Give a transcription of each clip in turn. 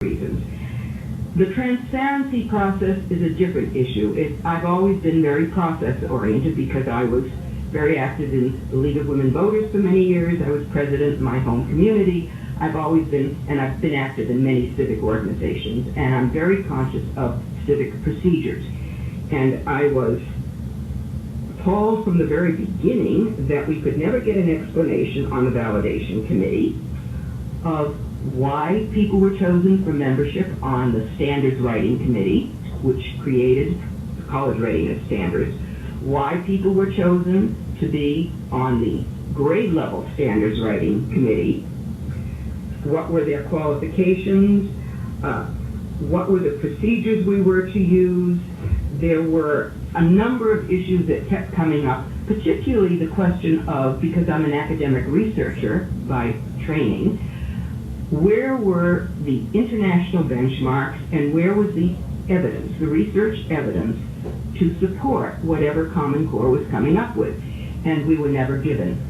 reasons. The transparency process is a different issue. I've always been very process-oriented because I was very active in the League of Women Voters for many years. I was president in my home community. I've been active in many civic organizations, and I'm very conscious of civic procedures. And I was told from the very beginning that we could never get an explanation on the validation committee of why people were chosen for membership on the standards writing committee, which created the college readiness standards, why people were chosen to be on the grade level standards writing committee, what were their qualifications, what were the procedures we were to use. There were a number of issues that kept coming up, particularly the question of, because I'm an academic researcher by training, where were the international benchmarks and where was the evidence, the research evidence, to support whatever Common Core was coming up with? And we were never given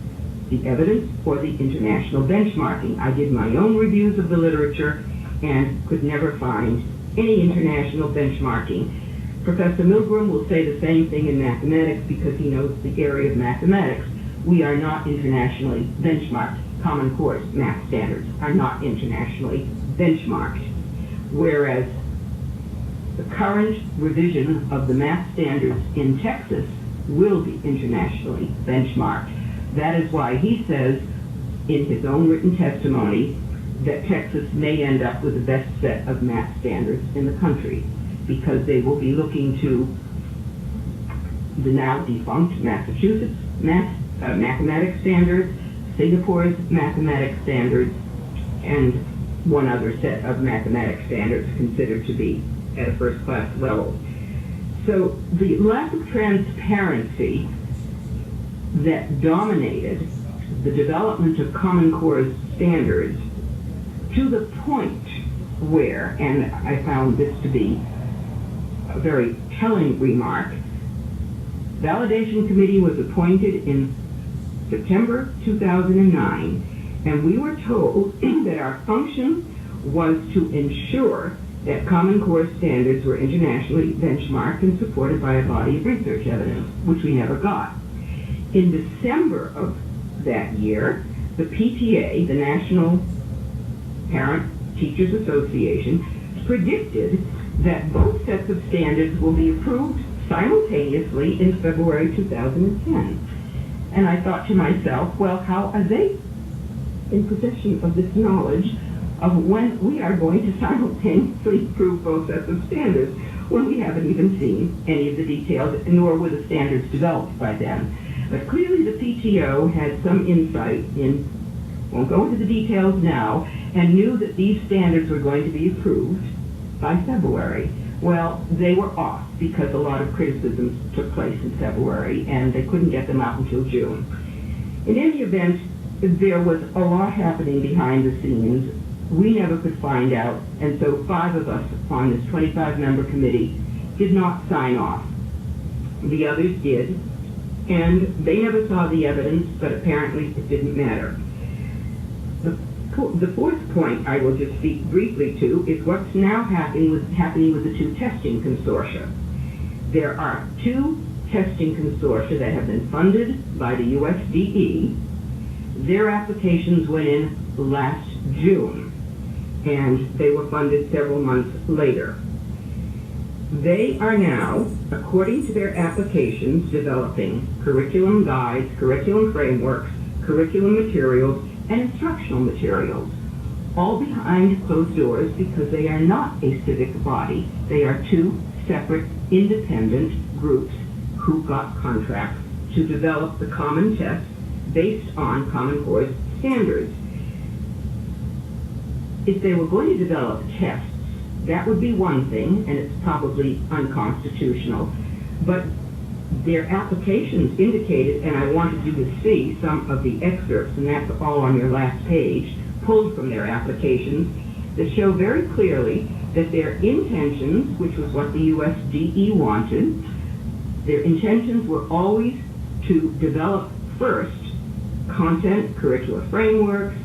the evidence or the international benchmarking. I did my own reviews of the literature and could never find any international benchmarking. Professor Milgram will say the same thing in mathematics because he knows the area of mathematics. We are not internationally benchmarked. Common Core math standards are not internationally benchmarked, whereas the current revision of the math standards in Texas will be internationally benchmarked. That is why he says in his own written testimony that Texas may end up with the best set of math standards in the country, because they will be looking to the now defunct Massachusetts mathematics standards, Singapore's mathematics standards, and one other set of mathematics standards considered to be at a first-class level. So the lack of transparency that dominated the development of Common Core standards, to the point where, and I found this to be a very telling remark, validation committee was appointed in September 2009, and we were told that our function was to ensure that Common Core standards were internationally benchmarked and supported by a body of research evidence, which we never got. In December of that year, the PTA, the National Parent Teachers Association, predicted that both sets of standards will be approved simultaneously in February 2010. And I thought to myself, well, how are they in possession of this knowledge of when we are going to simultaneously approve both sets of standards when we haven't even seen any of the details, nor were the standards developed by them? But clearly the PTO had some insight in, won't go into the details now, and knew that these standards were going to be approved by February. Well, they were off because a lot of criticisms took place in February and they couldn't get them out until June. In any event, there was a lot happening behind the scenes. We never could find out, and so 5 of us on this 25-member committee did not sign off. The others did, and they never saw the evidence, but apparently it didn't matter. The fourth point I will just speak briefly to is what's now happening with the 2 testing consortia. There are 2 testing consortia that have been funded by the USDE. Their applications went in last June, and they were funded several months later. They are now, according to their applications, developing curriculum guides, curriculum frameworks, curriculum materials, and instructional materials, all behind closed doors because they are not a civic body. They are 2 separate, independent groups who got contracts to develop the common test based on Common Core standards. If they were going to develop tests, that would be one thing, and it's probably unconstitutional, but their applications indicated, and I wanted you to see some of the excerpts, and that's all on your last page, pulled from their applications, that show very clearly that their intentions, which was what the USDE wanted, their intentions were always to develop first content, curricular frameworks,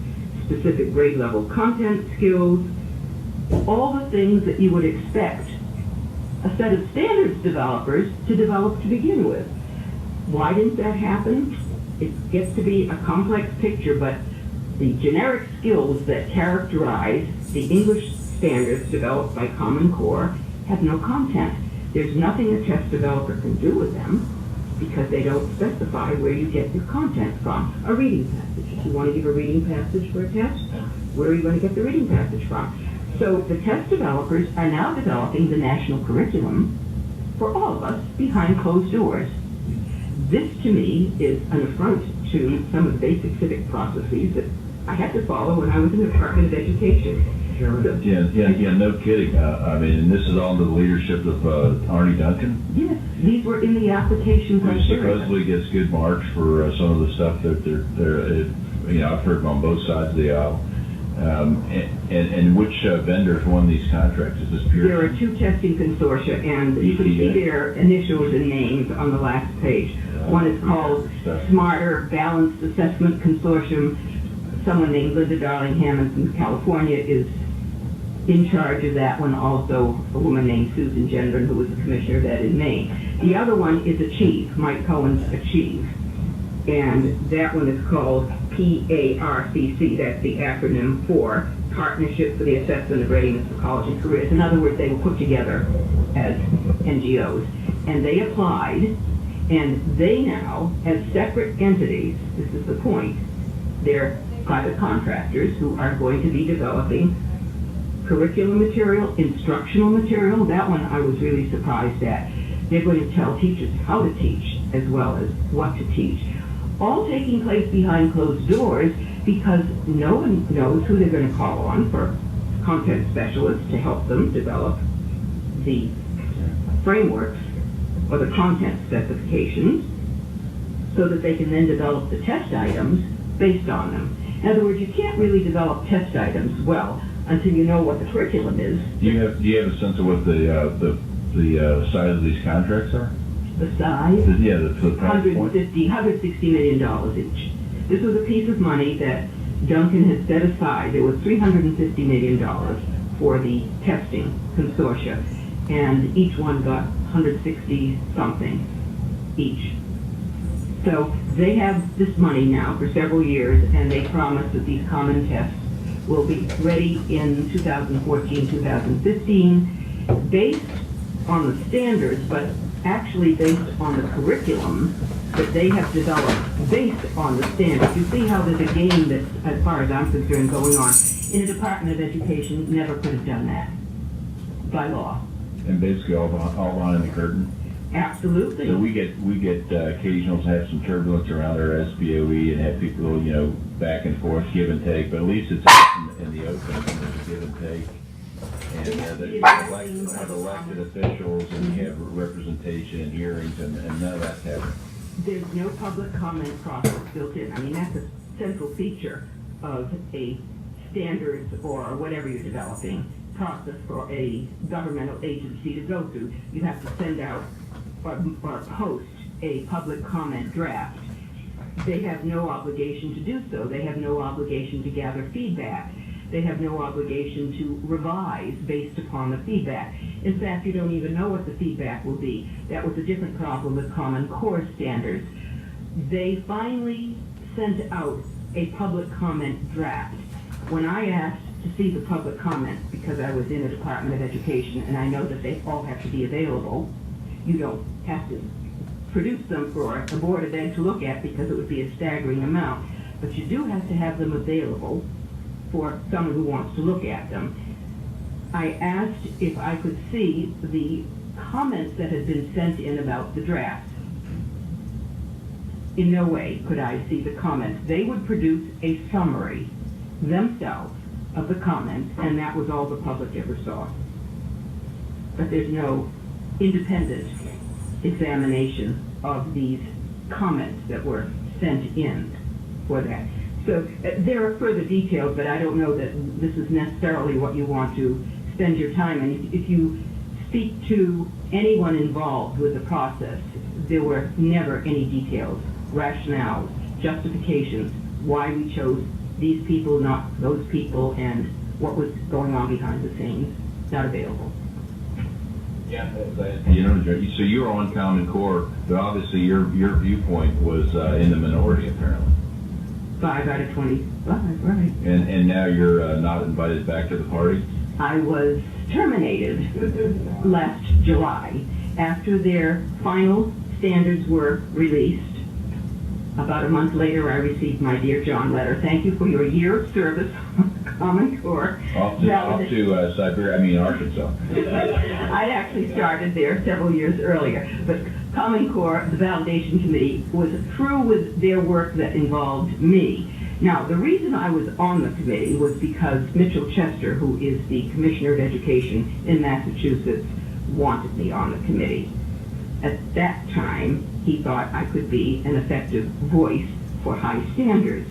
specific grade level content skills, all the things that you would expect a set of standards developers to develop to begin with. Why didn't that happen? It gets to be a complex picture, but the generic skills that characterize the English standards developed by Common Core have no content. There's nothing a test developer can do with them because they don't specify where you get your content from. A reading passage. If you want to give a reading passage for a test, where are you going to get the reading passage from? So the test developers are now developing the national curriculum for all of us behind closed doors. This, to me, is an affront to some of the basic civic processes that I had to follow when I was in the Department of Education. Yeah, no kidding. I mean, and this is all under the leadership of Arnie Duncan. Yes, these were in the application Who criteria. supposedly gets good marks for some of the stuff that I've heard on both sides of the aisle. And which vendors won these contracts? Is this Pearson? There are two testing consortia, and you can see their initials and names on the last page. One is called Smarter Balanced Assessment Consortium. Someone named Linda Darling Hammond from California is in charge of that one. Also, a woman named Susan Gendron, who was the commissioner of that in Maine. The other one is Achieve, Mike Cohen's Achieve. And that one is called PARCC. That's the acronym for Partnership for the Assessment of Readiness for College and Careers. In other words, they were put together as NGOs. And they applied, and they now, as separate entities, this is the point, they're private contractors who are going to be developing curriculum material, instructional material. That one I was really surprised at. They're going to tell teachers how to teach as well as what to teach. All taking place behind closed doors because no one knows who they're going to call on for content specialists to help them develop the frameworks or the content specifications so that they can then develop the test items based on them. In other words, you can't really develop test items well until you know what the curriculum is. Do you have a sense of what the size of these contracts are? The size? The price point? $160 million each. This was a piece of money that Duncan had set aside. There was $350 million for the testing consortia, and each one got 160 something each. So they have this money now for several years, and they promise that these common tests will be ready in 2014, 2015, based on the standards, but actually based on the curriculum that they have developed based on the standards. You see how there's a game that's, as far as I'm concerned, going on. In the Department of Education, never could have done that by law. And basically all behind the curtain. Absolutely. So we get occasionals have some turbulence around our SBOE and have people, back and forth, give and take. But at least it's out in the open, and there's a give and take. And they have elected officials, and we have representation and hearings, and none of that's happening. There's no public comment process built in. I mean, that's a central feature of a standards or whatever you're developing process for a governmental agency to go through. You have to send out or post a public comment draft. They have no obligation to do so. They have no obligation to gather feedback. They have no obligation to revise based upon the feedback. In fact, you don't even know what the feedback will be. That was a different problem with Common Core Standards. They finally sent out a public comment draft. When I asked to see the public comments, because I was in the Department of Education and I know that they all have to be available, you don't have to produce them for a board of ed to look at because it would be a staggering amount. But you do have to have them available for someone who wants to look at them. I asked if I could see the comments that had been sent in about the draft. In no way could I see the comments. They would produce a summary themselves of the comments, and that was all the public ever saw. But there's no independent examination of these comments that were sent in for that. So there are further details, but I don't know that this is necessarily what you want to spend your time in. If you speak to anyone involved with the process, there were never any details, rationales, justifications, why we chose these people, not those people, and what was going on behind the scenes. Not available. Yeah, you know, so you were on Common Core, but obviously your viewpoint was in the minority apparently. 5 out of 25, right. And now you're not invited back to the party? I was terminated last July after their final standards were released. About a month later, I received my Dear John letter. Thank you for your year of service on Common Core. Off to Siberia, Arkansas. I actually started there several years earlier, but Common Core, the validation committee, was through with their work that involved me. Now, the reason I was on the committee was because Mitchell Chester, who is the Commissioner of Education in Massachusetts, wanted me on the committee. At that time, he thought I could be an effective voice for high standards.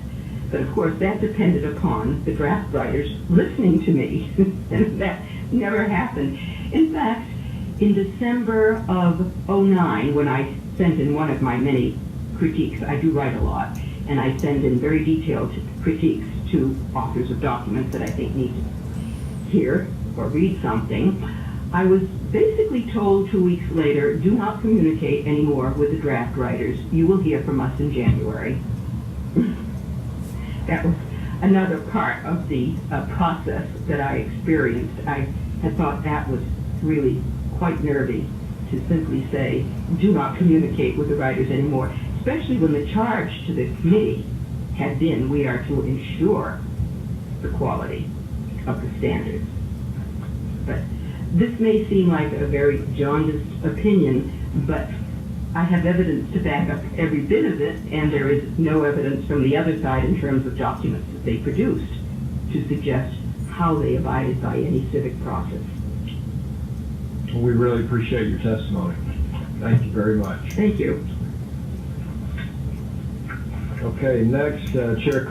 But of course, that depended upon the draft writers listening to me, and that never happened. In fact, in December of '09, when I sent in one of my many critiques, I do write a lot, and I send in very detailed critiques to authors of documents that I think need to hear or read something, I was basically told 2 weeks later, do not communicate anymore with the draft writers. You will hear from us in January. That was another part of the process that I experienced. I had thought that was really quite nervy to simply say, do not communicate with the writers anymore, especially when the charge to the committee had been, we are to ensure the quality of the standards. But this may seem like a very jaundiced opinion, but I have evidence to back up every bit of it, and there is no evidence from the other side in terms of documents that they produced to suggest how they abided by any civic process. Well, we really appreciate your testimony. Thank you very much. Thank you. Okay, next, Chair